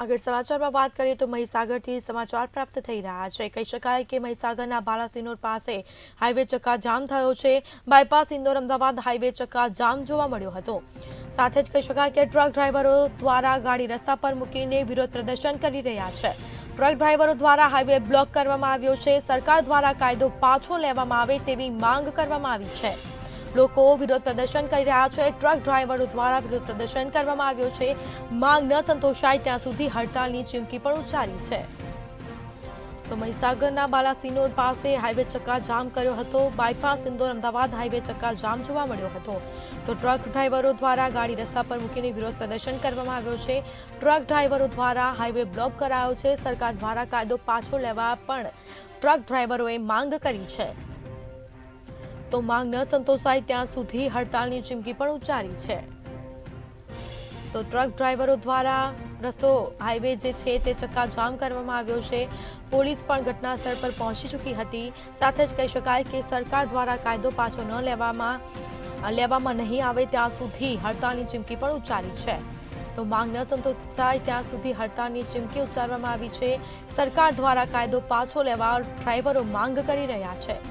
આગળ સમાચારમાં વાત કરીએ તો મહીસાગરથી સમાચાર પ્રાપ્ત થઈ રહ્યા છે। કહી શકાય કે મહીસાગરના બાલાસિનોર પાસે હાઈવે ચક્કા જામ થયો છે। બાયપાસ ઇન્દોર અમદાવાદ હાઈવે ચક્કા જામ જોવા મળ્યો હતો। સાથે જ કહી શકાય કે ટ્રક ડ્રાઈવરો દ્વારા ગાડી રસ્તા પર મૂકીને વિરોધ પ્રદર્શન કરી રહ્યા છે। ટ્રક ડ્રાઈવરો દ્વારા હાઈવે બ્લોક કરવામાં આવ્યો છે। સરકાર દ્વારા કાયદો પાછો લેવામાં આવે તેવી માંગ કરવામાં આવી છે। લોકો વિરોધ પ્રદર્શન કરી રહ્યા છે। ટ્રક ડ્રાઈવરો દ્વારા વિરોધ પ્રદર્શન કરવામાં આવ્યો છે। માંગ ન સંતોષાય ત્યાં સુધી હડતાલની ચીમકી પણ ઉચ્ચારી છે। તો મહીસાગરના બાલાસિનોર પાસે હાઈવે ચક્કા જામ કર્યો હતો। બાયપાસ ઇન્દોર અમદાવાદ હાઈવે ચક્કા જામ જોવા મળ્યો હતો। તો ટ્રક ડ્રાઈવરો દ્વારા ગાડી રસ્તા પર મૂકીને વિરોધ પ્રદર્શન કરવામાં આવ્યો છે। ટ્રક ડ્રાઈવરો દ્વારા હાઈવે બ્લોક કરાયો છે। સરકાર દ્વારા કાયદો પાછો લેવા પણ ટ્રક ડ્રાઈવરોએ માંગ કરી છે। તો માંગ ન સંતોષાય ત્યાં સુધી હડતાલની ચીમકી પણ ઉચ્ચારી છે। તો ટ્રક ડ્રાઈવરો દ્વારા રસ્તો હાઈવે જે છે તે ચક્કા જામ કરવામાં આવ્યો છે। પોલીસ પણ ઘટના સ્થળ પર પહોંચી ચૂકી હતી। સાથે જ કહી શકાય કે સરકાર દ્વારા કાયદો પાછો ન લેવામાં નહીં આવે ત્યાં સુધી હડતાલની ચીમકી પણ ઉચ્ચારી છે। તો માંગ ન સંતોષાય ત્યાં સુધી હડતાલની ચીમકી ઉચ્ચારવામાં આવી છે। સરકાર દ્વારા કાયદો પાછો લેવા ડ્રાઈવરો માંગ કરી રહ્યા છે।